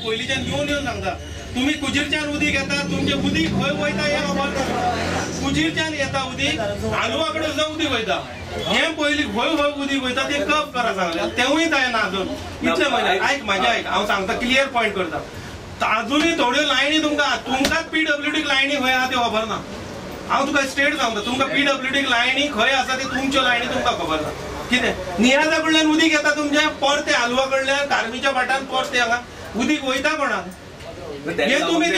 पयलींच्यान येवन सांगता तुम्ही कुजीरच्यान उदीक येता तुमचे उदीक खंय वयता हे खबर ना कुजीरच्यान येता उदीक हालवा कडेन सुद्दां उदीक वयता हे पयलीं खंय उदीक वयता ते कप करा सांगले तेवूय जायना अजून इतले म्हयने आयक म्हाजें आयक हांव सांगता क्लियर पॉयंट करता अजूनय थोड्यो लायनी तुमकांच PWD लायनी खंय आहा त्यो खबर ना हांव तुका स्ट्रेट सांगता तुमकां PWD लायनी खंय आसा ते तुमच्यो लायनी तुमकां खबर ना कितें नियाजा कडल्यान उदीक येता तुमचे परते हालवा कडल्यान कार्मीच्या फाटान परते हांगा उदीक वयता कोणाक हे तुम्ही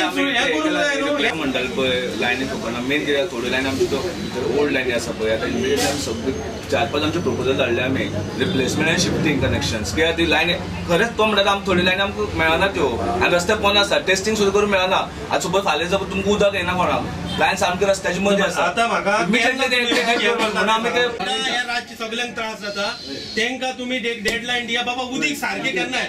म्हणटाले पळय लायनी खबर ना मेन कित्याक थोड्यो लायनी आमच्यो ओल्ड लायनी आसा पळय आतां इमिडिएटली सगळे 4-5 आमचे प्रपोजल धाडले आमी रिप्लेसमेंट आनी शिफ्टिंग कनेक्शन्स कित्याक ती लायनी खरेंच तो म्हणटा आमकां थोडी लायनी आमकां मेळना त्यो आनी रस्ते बंद आसा टेस्टिंग सुद्दां करूंक मेळना आतां सपोज फाल्यां जर तुमकां उदक येना कोणाक लायन सामकी रस्त्याची मदीं आसा आतां म्हाका म्हणून आमी ते रातची सगळ्यांक त्रास जाता तेंकां तुमी डेडलायन दिया बाबा उदीक सारकें केन्ना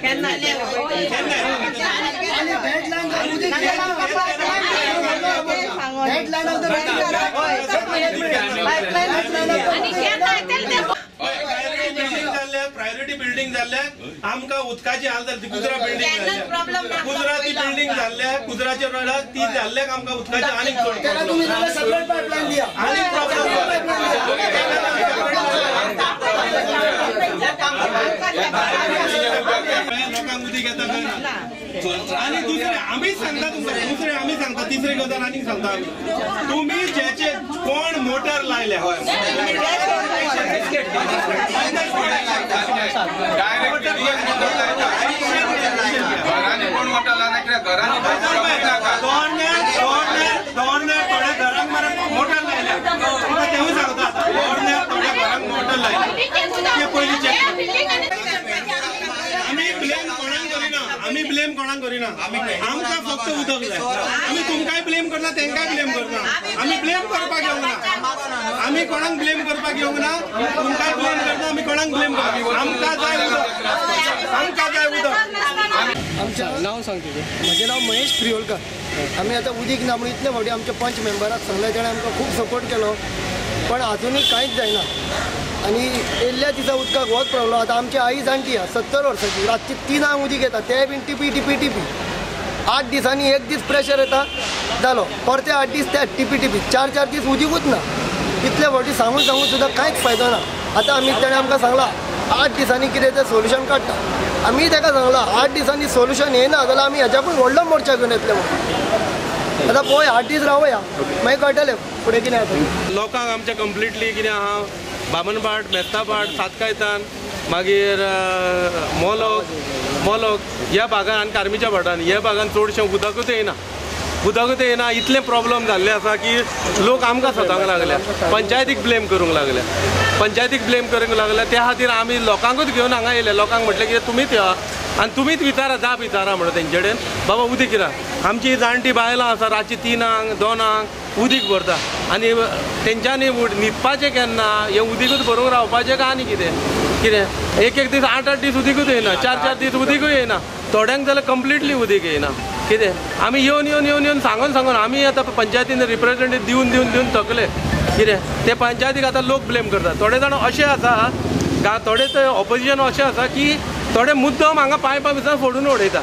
प्रायोरिटी बिल्डिंग जाल्ल्या आमकां उदकाची हाल जाली गुजरा बिल्डिंग जाल्ल्या गुजराती बिल्डिंग जाल्ल्या गुजराच्या रोडाक ती जाल्ल्याक आमकां उदकाची आनीक लोकांक उदीक येता आणि दुसरे आम्हीच सांगता तुमकां दुसरे आम्ही सांगता तिसरी गजाल आनीक सांगता आमी तुम्ही ज्याचे कोण मोटर लायल्या मोटर लायल्या तुमकां तेवूय सांगता थोड्या घरांक मोटर लायल्या ते पयलीं आम्ही ब्लेम कोणाक करिना आमकां फक्त उदक जाय आमी तुमकांय ब्लेम करना तेंकाय ब्लेम करना आमी ब्लेम करपाक येवंक ना आमी कोणाक ब्लेम करपाक येवंक ना तुमकांय ब्लेम करना आमी कोणाक ब्लेम करना आमकां जाय उदक आमचें नांव सांगता म्हजें नांव महेश प्रियोलकर आमी आतां उदीक ना म्हणून इतले फावटी आमच्या पंच मेंबराक सांगले ताणें आमकां खूब सपोर्ट केलो पण अजुनूय कांयच जायना आनी येयल्ल्या दिसा उदकाक होच प्रॉब्लम आतां आमची आई जाणटी आहा 70 वर्सांची रातची 3 उदीक येता ते बीन टिपी 8 दिसांनी एक दीस प्रेशर येता जालो परते 8 दीस ते टिपी 4 दीस उदीकूच ना इतले फावटी सांगून सुद्दां कांयच फायदो ना आतां आमी ताणें आमकां सांगलां 8 दिसांनी कितें तें सोल्युशन काडटा आमी ताका सांगलां 8 दिसांनी सोल्युशन येना जाल्यार आमी हेज्याकून व्हडलो मोर्चा घेवन येतले म्हणून आतां पळय 8 दीस रावया मागीर कळटलें फुडें कितें जाता लोकांक आमच्या कंप्लिटली कितें आहा बामणपाट मेस्तापाट सातकायतान मागीर मोलोक ह्या भागान आनी कार्मीच्या भाटान ह्या भागान चडशें उदकूच येना इतले प्रॉब्लेम जाल्ले आसा की लोक आमकां सतांक लागल्या पंचायतीक ब्लेम करूंक लागल्या त्या खातीर आमी लोकांकूच घेवन हांगा येयले लोकांक म्हटलें की तुमीच या आनी तुमीच विचारा म्हणून तेंचे कडेन बाबा उदीक कित्याक आमची जाणटी बायलां आसा रातची 3 2 उदीक भरता आनी तेंच्यांनी न्हिदपाचें केन्ना हें उदीकूच भरूंक रावपाचें काय आनी कितें एक दीस 8 दीस उदीकूच येना 4 दीस उदीकूय येना थोड्यांक जाल्यार कंप्लिटली उदीक येना कितें आमी येवन सांगून आमी आतां पंचायतीन रिप्रेझेंटेटिव्ह दिवन थकले कितें ते पंचायतीक आतां लोक ब्लेम करता थोडे जाण अशे आसा थोडे ऑपोजिशन अशें आसा की थोडे मुद्दम हांगा पायपां भितर फोडून उडयता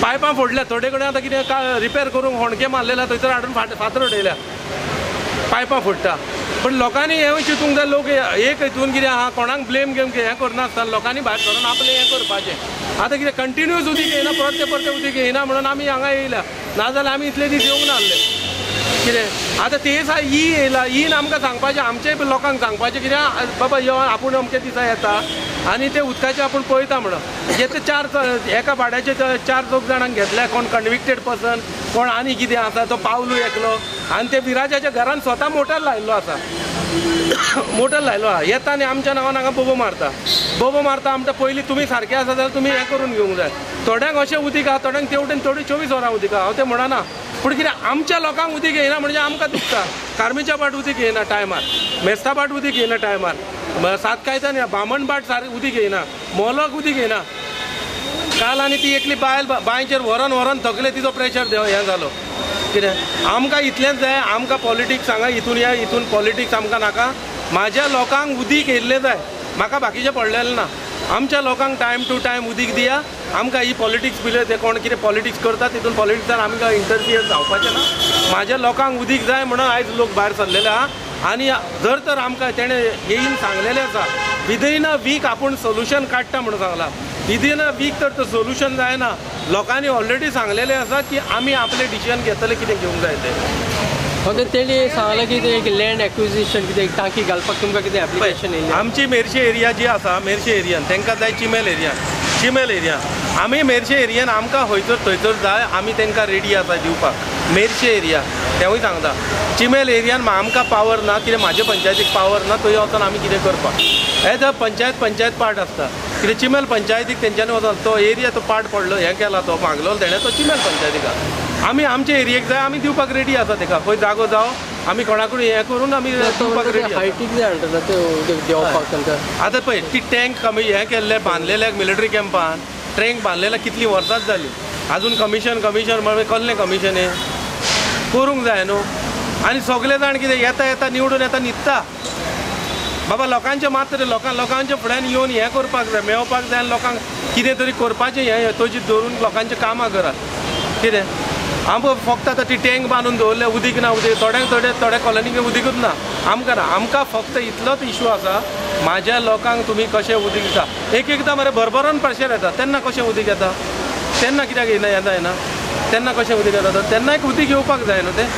पायपां फोडल्या थोडे कडेन आतां कितें रिपेर करूंक होणके मारलेला थंयसर हाडून फातर उडयल्या पायपां फोडटा पण लोकांनी हें चिंतूंक जाय लोक एक हितून कितें आहा कोणाक ब्लेम घेवन हें करनासतना लोकांनी भायर सरून आपलें हें करपाचें आतां कितें कंटिन्यूस उदीक येना परते उदीक येना म्हणून आमी हांगा येयल्या नाजाल्यार आमी इतले दीस येवंक नासले कितें आतां ते येयला ईन आमकां सांगपाचें आमचेय लोकांक सांगपाचें कित्याक बाबा यो आपूण अमके दिसा येता आनी ते उदकाचें आपूण पळयता म्हणून हे ते एका भाड्याचे 4 जाणांक घेतल्या कोण कन्विक्टेड पर्सन कोण आनी कितें आसा तो पावलू एकलो आनी ते विराजाच्या घरान स्वता मोटर लायल्लो आसा येता आनी आमच्या नांवान हांगा बोबो मारता आमकां पयलीं तुमी सारके आसा जाल्यार तुमी हें करून घेवंक जाय थोड्यांक अशें उदीक आहा थोड्यांक तेवटेन 24 वरां उदीक आहा हांव तें म्हणना पूण कितें आमच्या लोकांक उदीक येना म्हणजे आमकां दुखता कार्मीच्या बाट उदीक येना टायमार मेस्ता बाट उदीक येना टायमार सातकायतान बामणबाट उदीक येना मोलोक उदीक येना काल आनी ती एकली बांयचेर व्हरोन थकले तिचो प्रेशर हें जालो कितें आमकां इतलेंच जाय आमकां पॉलिटिक्स हांगा हितून पॉलिटिक्स आमकां नाका म्हाज्या लोकांक उदीक येयल्लें जाय म्हाका बाकीचें पडलेलें ना आमच्या लोकांक टायम टू टायम उदीक दिया. आमकां ही पॉलिटिक्स बिले ते कोण कितें पॉलिटिक्स करता तितून पॉलिटिक्सान आमकां इंटरफियर जावपाचें ना. म्हाज्या लोकांक उदीक जाय म्हणून आयज लोक भायर सरलेले आहा. आनी जर तर आमकां तेणें येयन सांगलेलें आसा विदीन अ वीक आपूण सोल्युशन काडटा म्हणून सांगलां. विदीन अ वीक तर सोल्युशन जायना. लोकांनी ऑलरेडी सांगलेलें आसा की आमी आपलें डिसिजन घेतले कितें घेवंक जाय तें. फक्त तेणी सांगलां की ते एक लँड एक्विजिशन कितें एक टांकी घालपाक तुमकां कितें एप्लिकेशन येयलें. आमची मेर्शे एरिया जी आसा मेर्शे एरियान तांकां जाय चिमेल एरिया. आमी मेर्शे एरियान आमकां थंयसर जाय आमी तांकां रेडी आसा दिवपाक. मेर्शे एरिया तेंवूय सांगता. चिमेल एरियान आमकां पावर ना कितें म्हाजे पंचायतीक पावर ना थंय वचोन आमी कितें करपाक. हे जर पंचायत पार्ट आसता कितें चिमेल पंचायतीक तेंच्यांनी वचोन तो एरिया तो पार्ट पडलो हें केला तो मागलो तेणें तो चिमेल पंचायतीक आमी आमचे एरियेक जाय आमी दिवपाक रेडी आसा ताका. खंय जागो जावं आमी कोणाकूय हें करून आमी दिवपाक रेडी. हायटीक जाय म्हणटा ते देंवपाक तांकां. आतां पळय ती टँक हें केल्लें बांदलेल्या मिलिटरी कॅम्पान टँक बांदलेल्या कितलीं वर्सांच जालीं. आजून कमिशन म्हणून कसलें कमिशन हें करूंक जाय न्हू. आनी सगळे जाण कितें येता निवडून येता न्हिदता. बाबा लोकांचे मात्र लोकांच्या फुड्यान येवन हें करपाक जाय मेळपाक जाय आनी लोकांक कितें तरी करपाचें हें येतोची धरून लोकांचें कामां करात. कितें आमकां फक्त आतां ती टँक बांदून दवरलें उदीक ना थोड्या कॉलनीक उदीकूच ना. आमकां फक्त इतलोच इशू आसा म्हाज्या लोकांक तुमी कशें उदीक दिता. एकदां मरे भरभरून प्रेशर येता तेन्ना कशें उदीक येता. तेन्ना कित्याक येना तेन्ना कशें उदीक येता. तेन्ना एक उदीक येवपाक जाय न्हू तें.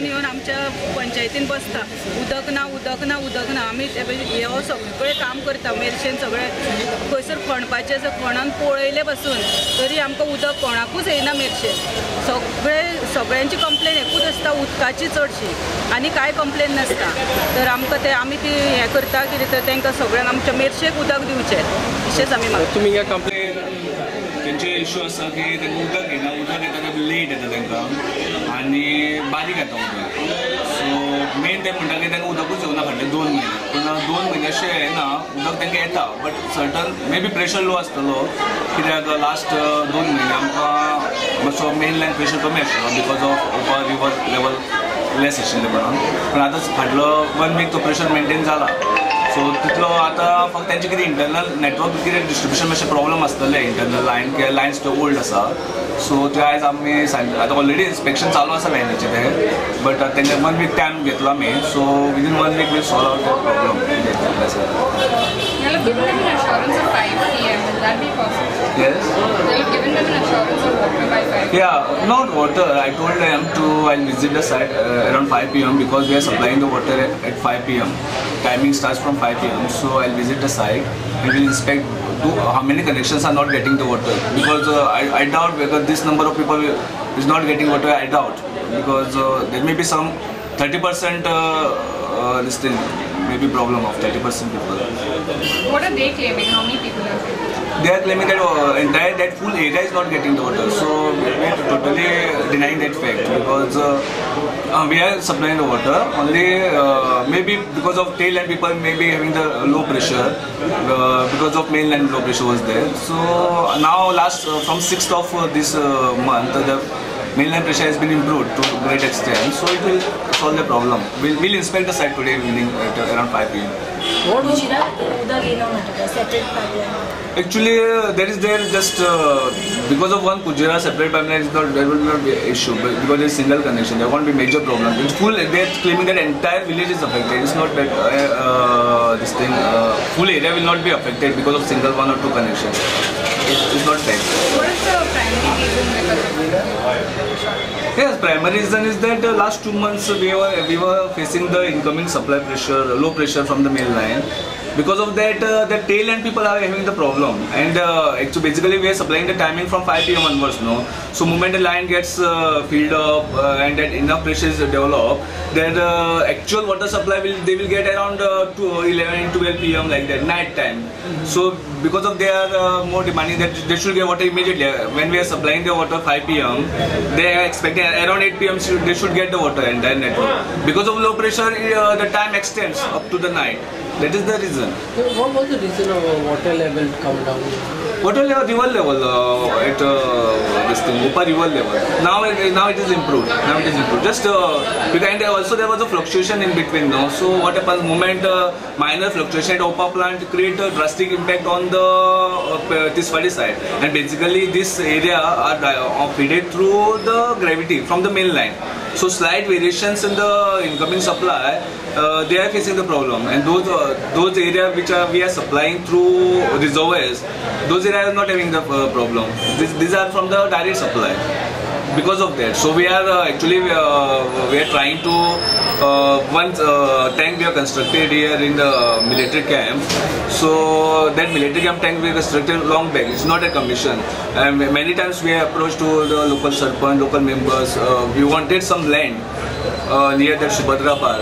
येवन आमच्या पंचायतीन बसता उदक ना आमी हे सगळे काम करता. मेर्शेन सगळे खंयसर खणपाचें खणून पळयले बसून तरी आमकां उदक कोणाकूच येयना. मेर्शेन सगळ्यांची कंप्लेन एकूच आसता उदकाची चडशी आनी कांय कंप्लेन नासता. तर आमकां ते आमी ती हें करता कितें तर तांकां सगळ्यांक आमच्या मेर्शेक उदक दिवचें अशेंच आमी मागता. तुमी काय कंप्लेन तेंचे इश्यू आसा की तांकां उदक येना. उदक येता तें लेट येता तांकां आनी बारीक येता उदक. सो मेन ते म्हणटा की तांकां उदकूच येवना फाटले 2 म्हयने. पूण 2 म्हयने अशें येना उदक तांकां येता but certain may be pressure low आसतलो कित्याक लास्ट 2 म्हयने आमकां मातसो मेन लायन प्रेशर कमी आशिल्लो because of over river level less आशिल्ले म्हणून. पूण आतां फाटलो 1 वीक तो प्रेशर मेंटेन जाला. सो तितलो आतां फक्त तेंचे कितें इंटरनल नेटवर्क कितें डिस्ट्रिब्युशन मातशें प्रॉब्लम आसतलें. इंटरनल लायन्स त्यो ओल्ड आसा. सो ते आयज आमी आतां ऑलरेडी इन्स्पेक्शन चालू आसा लायनीचे ते बट तेंचे 1 वीक टायम घेतलो आमी. So within 1 week will solve out that problem. Given them an assurance of 5 p.m. Will that be possible? Yes. They've given them an assurance of water by 5 p.m. Yeah, not water. I told them I'll visit the site around 5 p.m. because we are supplying the water at 5 p.m. Timing starts from 5 p.m. So I'll visit the site. We will inspect how many connections are not getting the water because I doubt because this number of people is not getting water. I doubt because there may be some 30% this thing may be problem of 30% people. What are they claiming? How many people are claiming? They are claiming that that full area is not getting the water. So we are totally denying that fact because we are supplying the water only maybe because of tail end people may be having the low pressure because of mainland low pressure was there. So now from 6th of this month the mainland pressure has been improved to a great extent, so it will solve the problem. We'll inspect the site today evening at around 5 p.m. Actually, there just because of one Kujira separate pipeline is not there will not be an issue, but because there is single connection, there won't be major problem. It's full. They are claiming that entire village is affected. It's not that this thing full area will not be affected because of single 1 or 2 connections. It's not that. What is the primary reason because of Yes, primary reason is that last 2 months we were facing the incoming supply pressure, low pressure from the main line. Because of that, the tail end people are having the problem, and actually basically we are supplying the timing from 5 p.m. onwards. No, so moment the line gets filled up and that enough pressure is developed, then actual water supply they will get around 11, 12 p.m. like that night time. So because of they are more demanding that they should get water immediately. When we are supplying the water 5 p.m., they are expecting around 8 p.m. They should get the water and then network. Because of low pressure, the time extends up to the night. That is the reason. What was the reason of water level come down? Water level, river level at this thing, Upper river level. Now it is improved. Just behind also there was a fluctuation in between. Now, so what happens? Moment minor fluctuation at Opa plant create a drastic impact on the Tiswadi side, and basically this area are fed through the gravity from the main line. So slight variations in the incoming supply, they are facing the problem, and those areas which we are supplying through reservoirs, those areas are not having the problem. These are from the direct supply. Because of that, so we are actually we are trying to one tank we have constructed here in the military camp. So that military camp tank we constructed long back. It's not a commission, and many times we have approached to the local sarpanch, local members. We wanted some land near that Subhadra Park.